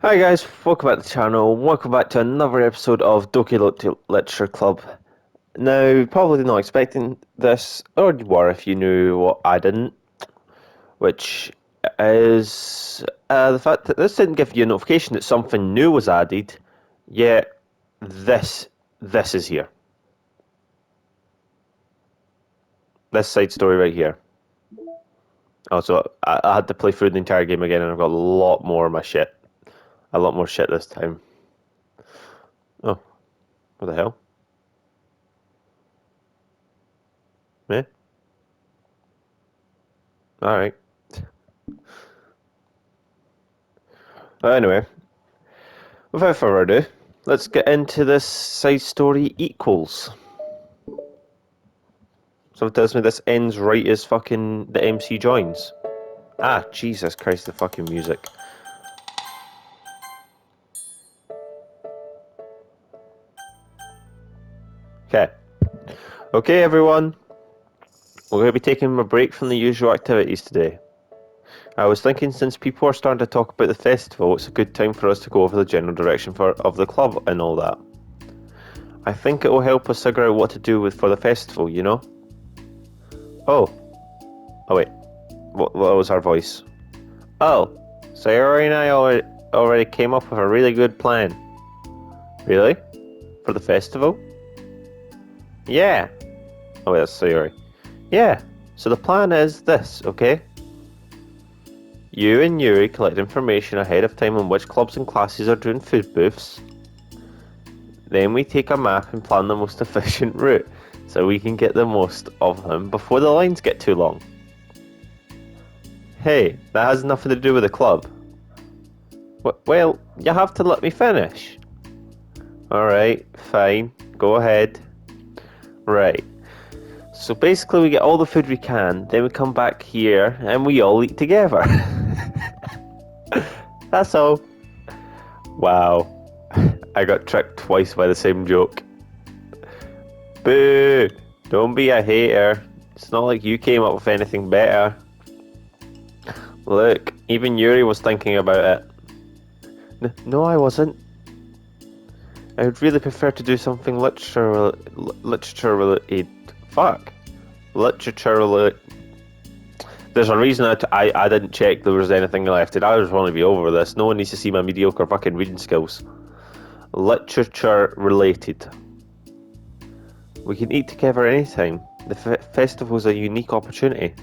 Hi guys, welcome back to the channel, welcome back to another episode of Literature Club. Now, probably not expecting this, or you were if you knew what I didn't, which is the fact that this didn't give you a notification that something new was added, yet this is here. This side story right here. Also, I had to play through the entire game again and I've got a lot more of my shit. A lot more shit this time. Oh, what the hell? Eh? Alright. Anyway, without further ado, let's get into this side story equals. So it tells me this ends right as fucking the MC joins. Ah, Jesus Christ, the fucking music. Okay. Okay, everyone. We're going to be taking a break from the usual activities today. I was thinking since people are starting to talk about the festival, it's a good time for us to go over the general direction of the club and all that. I think it will help us figure out what to do for the festival, you know? Oh. Oh wait. What was our voice? Oh, Sayori and I already came up with a really good plan. Really? For the festival? Yeah. Oh wait, that's Sayori. Yeah. So the plan is this, okay? You and Yuri collect information ahead of time on which clubs and classes are doing food booths. Then we take a map and plan the most efficient route, so we can get the most of them before the lines get too long. Hey, that has nothing to do with the club. Well, you have to let me finish. Alright, fine, go ahead. Right. So basically we get all the food we can, then we come back here and we all eat together. That's all. Wow. I got tricked twice by the same joke. Boo! Don't be a hater. It's not like you came up with anything better. Look, even Yuri was thinking about it. No, I wasn't. I would really prefer to do something literature related. Fuck. Literature related. There's a reason I didn't check there was anything left. I just want to be over this. No one needs to see my mediocre fucking reading skills. Literature related. We can eat together anytime. The festival is a unique opportunity.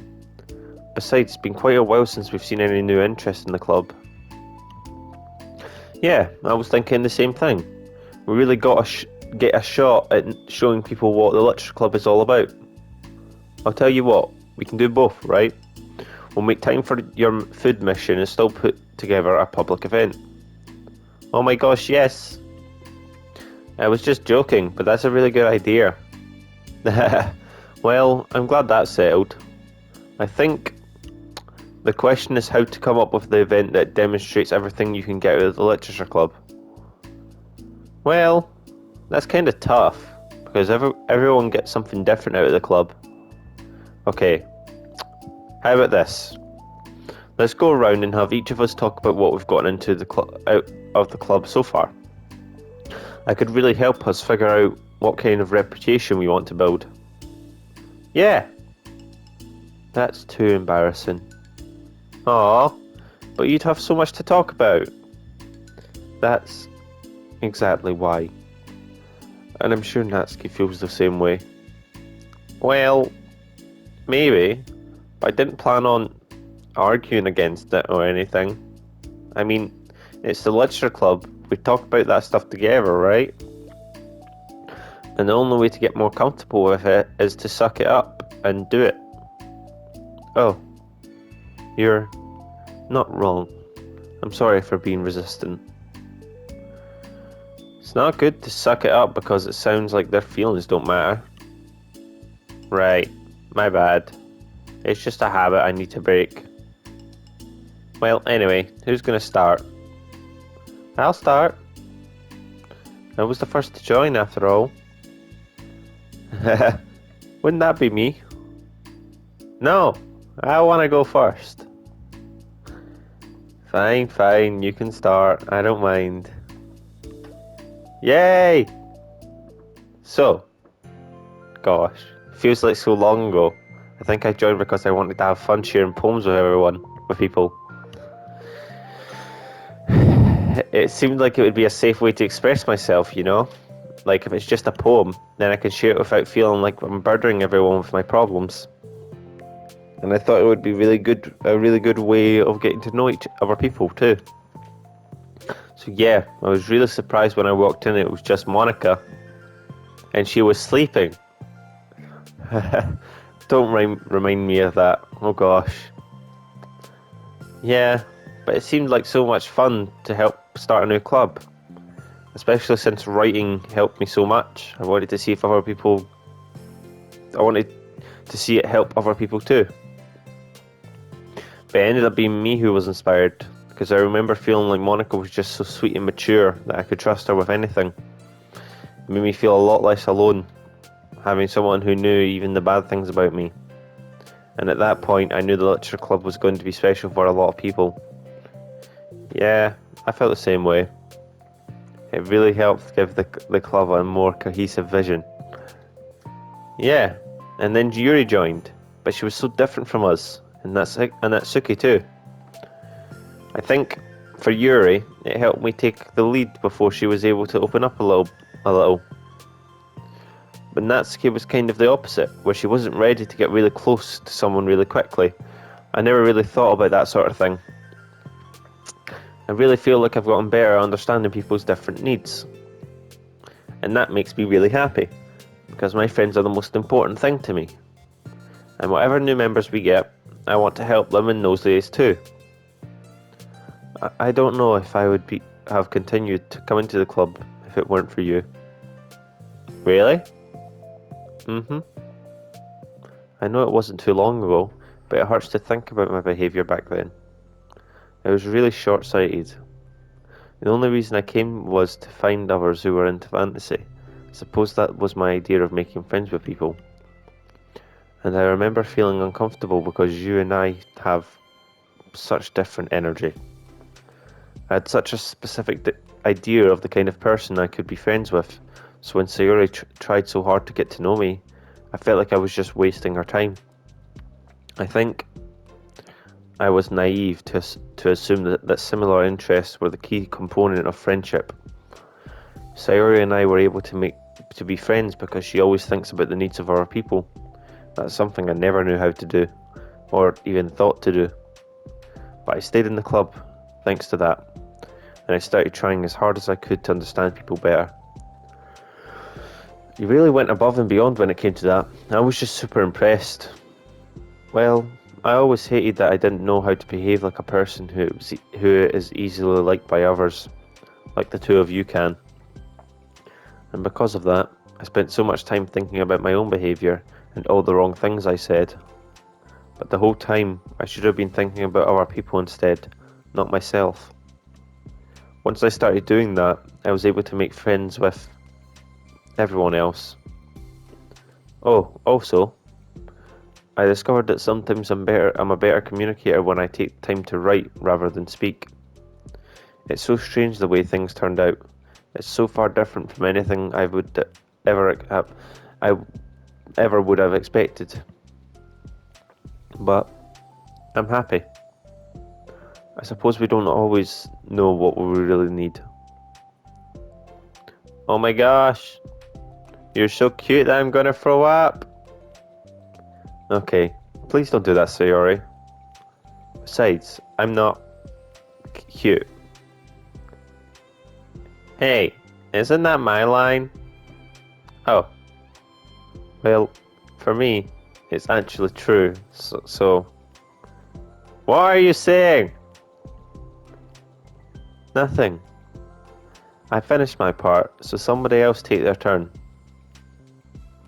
Besides, it's been quite a while since we've seen any new interest in the club. Yeah, I was thinking the same thing. We really got to get a shot at showing people what the literature club is all about. I'll tell you what, we can do both, right? We'll make time for your food mission and still put together a public event. Oh my gosh, yes! I was just joking, but that's a really good idea. Well, I'm glad that's settled. I think the question is how to come up with the event that demonstrates everything you can get out of the literature club. Well, that's kind of tough, because everyone gets something different out of the club. Okay, how about this? Let's go around and have each of us talk about what we've gotten into out of the club so far. That could really help us figure out what kind of reputation we want to build. Yeah. That's too embarrassing. Aw, but you'd have so much to talk about. That's exactly why. And I'm sure Natsuki feels the same way. Well, maybe, but I didn't plan on arguing against it or anything. I mean, it's the literature club. We talk about that stuff together, right? And the only way to get more comfortable with it is to suck it up and do it. Oh, you're not wrong. I'm sorry for being resistant. It's not good to suck it up because it sounds like their feelings don't matter. Right, my bad. It's just a habit I need to break. Well, anyway, who's gonna start? I'll start. I was the first to join after all. Wouldn't that be me? No, I want to go first. Fine, you can start. I don't mind. Yay! So, gosh, feels like so long ago. I think I joined because I wanted to have fun sharing poems with people. It seemed like it would be a safe way to express myself, you know? Like if it's just a poem, then I can share it without feeling like I'm burdening everyone with my problems. And I thought it would be a really good way of getting to know each other people too. So yeah, I was really surprised when I walked in. It was just Monica, and she was sleeping. Don't remind me of that. Oh gosh. Yeah, but it seemed like so much fun to help start a new club, especially since writing helped me so much. I wanted to see it help other people too. But it ended up being me who was inspired, because I remember feeling like Monica was just so sweet and mature that I could trust her with anything. It made me feel a lot less alone, having someone who knew even the bad things about me. And at that point, I knew the literature club was going to be special for a lot of people. Yeah, I felt the same way. It really helped give the club a more cohesive vision. Yeah, and then Yuri joined, but she was so different from us, and Natsuki too. I think for Yuri, it helped me take the lead before she was able to open up a little. But Natsuki was kind of the opposite, where she wasn't ready to get really close to someone really quickly. I never really thought about that sort of thing. I really feel like I've gotten better at understanding people's different needs. And that makes me really happy, because my friends are the most important thing to me. And whatever new members we get, I want to help them in those ways too. I don't know if I would have continued to come into the club if it weren't for you. Really? I know it wasn't too long ago, but it hurts to think about my behaviour back then. I was really short-sighted. The only reason I came was to find others who were into fantasy. I suppose that was my idea of making friends with people. And I remember feeling uncomfortable because you and I have such different energy. I had such a specific idea of the kind of person I could be friends with, so when Sayori tried so hard to get to know me, I felt like I was just wasting her time. I think I was naive to assume that similar interests were the key component of friendship. Sayori and I were able to be friends because she always thinks about the needs of other people. That's something I never knew how to do, or even thought to do. But I stayed in the club thanks to that, and I started trying as hard as I could to understand people better. You really went above and beyond when it came to that. I was just super impressed. Well, I always hated that I didn't know how to behave like a person who is easily liked by others, like the two of you can. And because of that, I spent so much time thinking about my own behaviour and all the wrong things I said. But the whole time, I should have been thinking about other people instead, not myself. Once I started doing that, I was able to make friends with everyone else. Oh, also, I discovered that sometimes I'm a better communicator when I take time to write rather than speak. It's so strange the way things turned out. It's so far different from anything I ever would have expected. But I'm happy. I suppose we don't always know what we really need. Oh my gosh, you're so cute that I'm gonna throw up. Okay, please don't do that, Sayori. Besides, I'm not cute. Hey, isn't that my line? Oh. Well, for me, it's actually true, so... What are you saying? Nothing. I finished my part, so somebody else take their turn.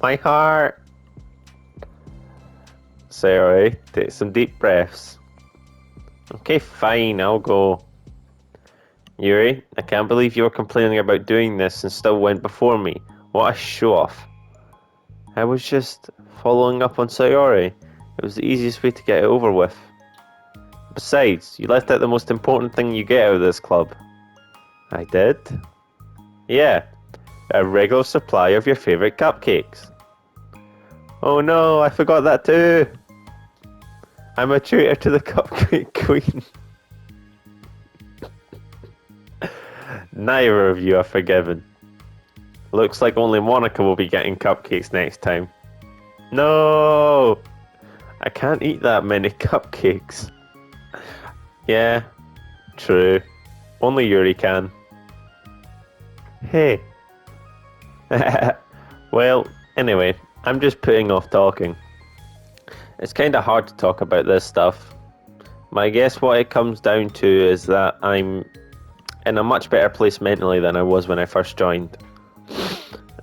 My heart! Sayori, take some deep breaths. Okay, fine, I'll go. Yuri, I can't believe you were complaining about doing this and still went before me. What a show-off. I was just following up on Sayori. It was the easiest way to get it over with. Besides, you left out the most important thing you get out of this club. I did? Yeah, a regular supply of your favourite cupcakes. Oh no, I forgot that too. I'm a traitor to the cupcake queen. Neither of you are forgiven. Looks like only Monica will be getting cupcakes next time. No! I can't eat that many cupcakes. Yeah, true. Only Yuri can. Hey. Well, anyway, I'm just putting off talking. It's kinda hard to talk about this stuff. I guess what it comes down to is that I'm in a much better place mentally than I was when I first joined.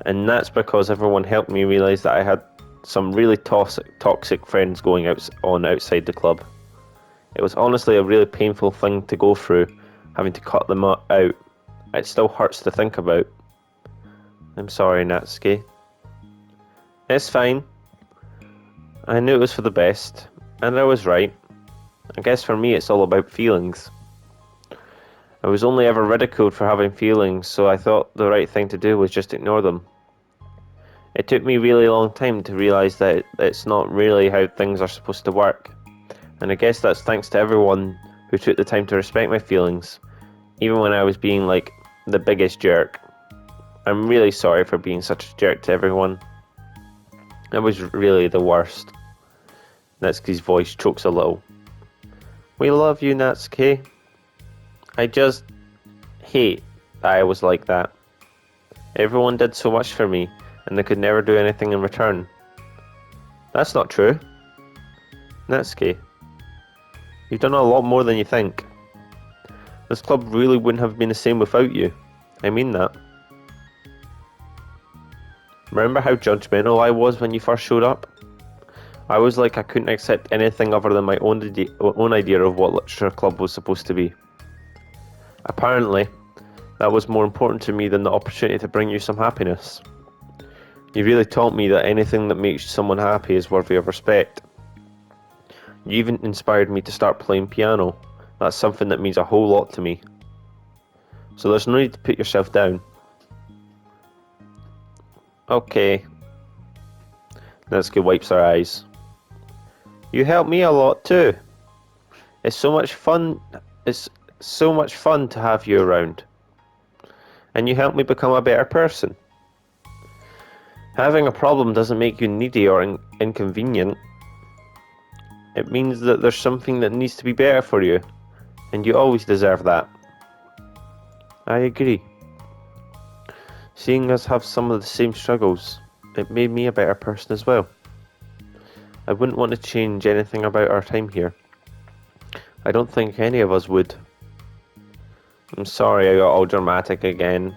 And that's because everyone helped me realise that I had some really toxic friends going on outside the club. It was honestly a really painful thing to go through, having to cut them out. It still hurts to think about. I'm sorry, Natsuki. It's fine. I knew it was for the best, and I was right. I guess for me it's all about feelings. I was only ever ridiculed for having feelings, so I thought the right thing to do was just ignore them. It took me a really long time to realise that it's not really how things are supposed to work. And I guess that's thanks to everyone who took the time to respect my feelings, even when I was being like the biggest jerk. I'm really sorry for being such a jerk to everyone. I was really the worst. Natsuki's voice chokes a little. We love you, Natsuki. I just hate that I was like that. Everyone did so much for me, and they could never do anything in return. That's not true. Natsuki, you've done a lot more than you think. This club really wouldn't have been the same without you. I mean that. Remember how judgmental I was when you first showed up? I was like I couldn't accept anything other than my own idea of what Literature Club was supposed to be. Apparently, that was more important to me than the opportunity to bring you some happiness. You really taught me that anything that makes someone happy is worthy of respect. You even inspired me to start playing piano. That's something that means a whole lot to me. So there's no need to put yourself down. Okay. Natsuki wipes her eyes. You helped me a lot too. It's so much fun to have you around. And you helped me become a better person. Having a problem doesn't make you needy or inconvenient. It means that there's something that needs to be better for you, and you always deserve that. I agree. Seeing us have some of the same struggles, it made me a better person as well. I wouldn't want to change anything about our time here. I don't think any of us would. I'm sorry I got all dramatic again.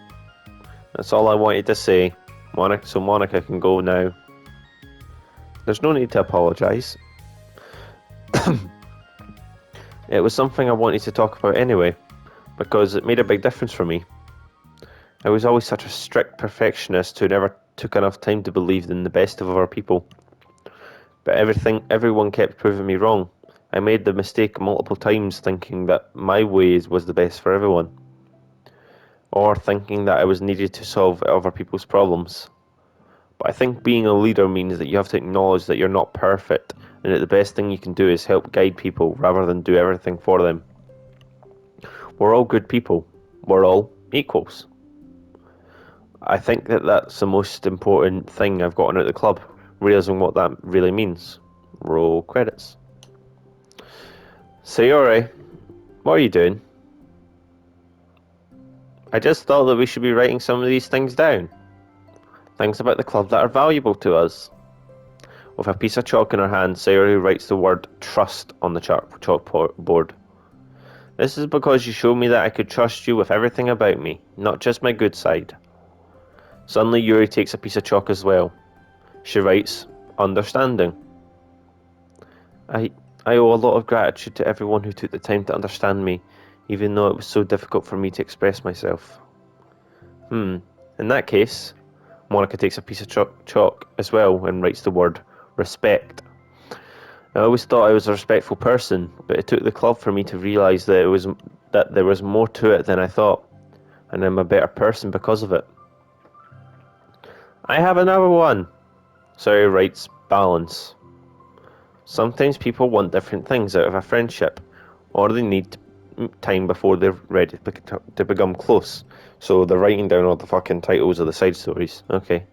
That's all I wanted to say. So Monica can go now. There's no need to apologise. It was something I wanted to talk about anyway, because it made a big difference for me. I was always such a strict perfectionist who never took enough time to believe in the best of other people. But everyone kept proving me wrong. I made the mistake multiple times thinking that my ways was the best for everyone. Or thinking that I was needed to solve other people's problems. But I think being a leader means that you have to acknowledge that you're not perfect, and that the best thing you can do is help guide people rather than do everything for them. We're all good people. We're all equals. I think that that's the most important thing I've gotten out of the club, realising what that really means. Roll credits. Sayori, what are you doing? I just thought that we should be writing some of these things down. Things about the club that are valuable to us. With a piece of chalk in her hand, Sayori writes the word trust on the chalkboard. This is because you showed me that I could trust you with everything about me, not just my good side. Suddenly Yuri takes a piece of chalk as well. She writes, understanding. I owe a lot of gratitude to everyone who took the time to understand me, even though it was so difficult for me to express myself. In that case, Monica takes a piece of chalk as well and writes the word respect. I always thought I was a respectful person, but it took the club for me to realise that there was more to it than I thought, and I'm a better person because of it. I have another one. Sawyer writes balance. Sometimes people want different things out of a friendship, or they need time before they're ready to become close. So they're writing down all the fucking titles of the side stories. Okay.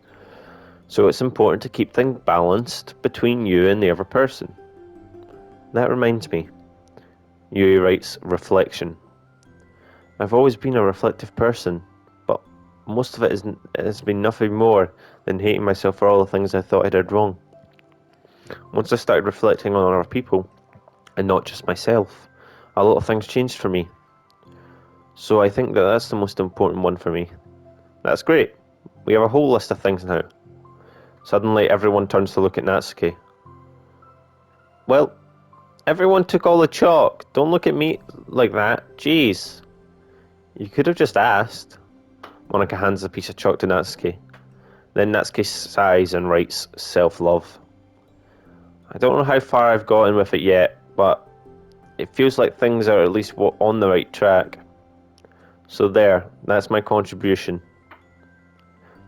So it's important to keep things balanced between you and the other person. That reminds me. Yui writes reflection. I've always been a reflective person, but most of it has been nothing more than hating myself for all the things I thought I did wrong. Once I started reflecting on other people, and not just myself, a lot of things changed for me. So I think that's the most important one for me. That's great. We have a whole list of things now. Suddenly everyone turns to look at Natsuki. Well, everyone took all the chalk. Don't look at me like that. Jeez. You could have just asked. Monica hands a piece of chalk to Natsuki. Then Natsuki sighs and writes self-love. I don't know how far I've gotten with it yet, but it feels like things are at least on the right track. So there, that's my contribution.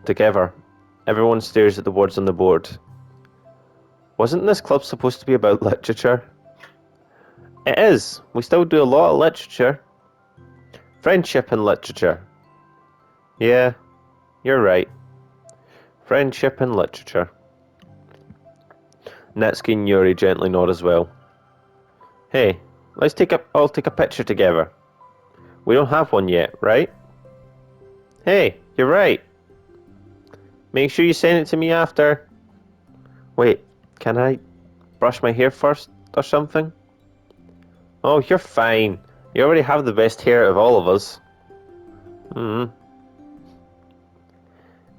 Together, everyone stares at the words on the board. Wasn't this club supposed to be about literature? It is. We still do a lot of literature. Friendship and literature. Yeah, you're right. Friendship and literature. Natsuki and Yuri gently nod as well. Hey, let's all take a picture together. We don't have one yet, right? Hey, you're right. Make sure you send it to me after. Wait, can I brush my hair first or something? Oh, you're fine. You already have the best hair of all of us.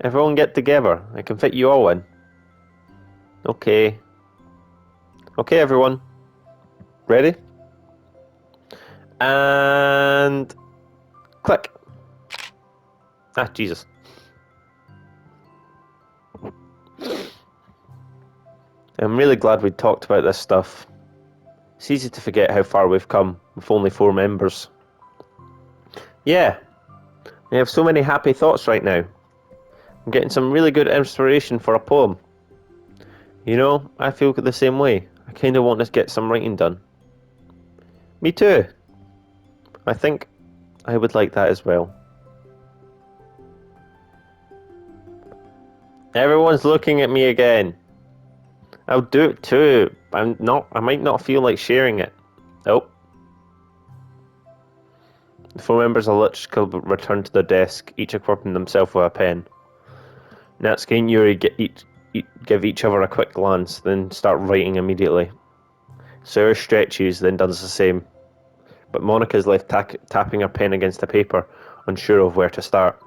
Everyone get together. I can fit you all in. Okay. Okay, everyone. Ready? And click. Ah, Jesus. I'm really glad we talked about this stuff. It's easy to forget how far we've come with only 4 members. Yeah, I have so many happy thoughts right now. I'm getting some really good inspiration for a poem. You know, I feel the same way. I kinda want to get some writing done. Me too. I think I would like that as well. Everyone's looking at me again. I'll do it too. I might not feel like sharing it. Oh. The 4 members of the Literature Club return to their desk, each equipping themselves with a pen. Natsuki and Yuri give each other a quick glance, then start writing immediately. Sarah stretches, then does the same. But Monica is left tapping her pen against the paper, unsure of where to start.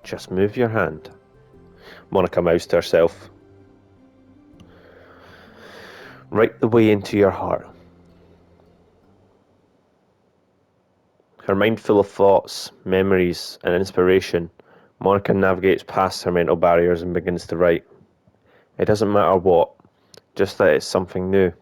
Just move your hand. Monica moused to herself. Right the way into your heart. Her mind full of thoughts, memories, and inspiration, Monica navigates past her mental barriers and begins to write. It doesn't matter what, just that it's something new.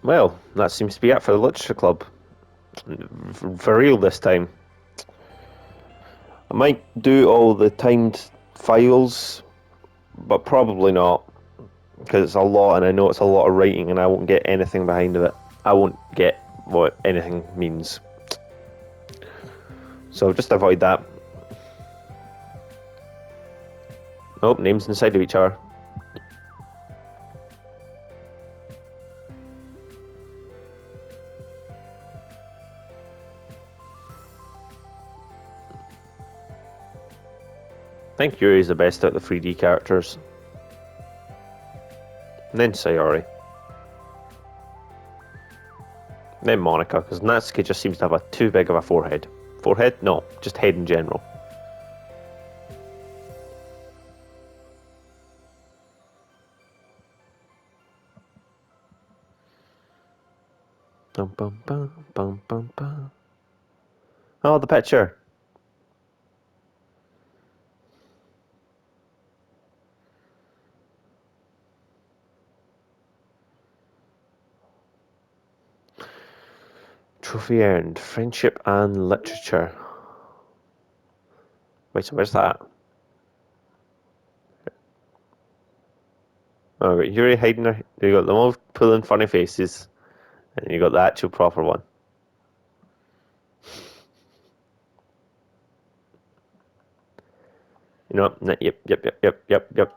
Well, that seems to be it for the Literature Club. For real this time. I might do all the timed files, but probably not, because it's a lot and I know it's a lot of writing and I won't get anything behind of it. I won't get what anything means. So just avoid that. Oh, names inside of each other. I think Yuri's the best out of the 3D characters. And then Sayori. And then Monica, because Natsuki just seems to have too big of a forehead. Forehead? No, just head in general. Bum, bum, bum, bum, bum, bum. Oh, the picture. Trophy earned. Friendship and literature. Wait, so where's that? Oh, wait, Yuri hiding her. You got them all pulling funny faces. And you got the actual proper one. You know, yep. Yep.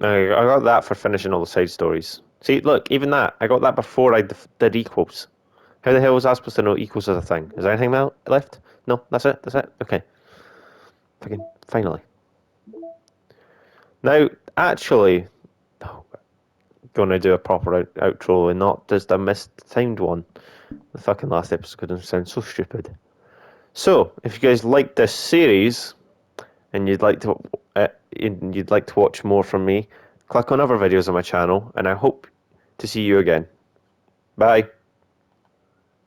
I got that for finishing all the side stories. See, look, even that. I got that before I did equals. How the hell was I supposed to know equals is a thing? Is there anything left? No, that's it? That's it? Okay. Finally. Now, actually, going to do a proper outro and not just a mistimed one. The fucking last episode going to sound so stupid. So, if you guys like this series and you'd like to watch more from me, click on other videos on my channel, and I hope to see you again. Bye.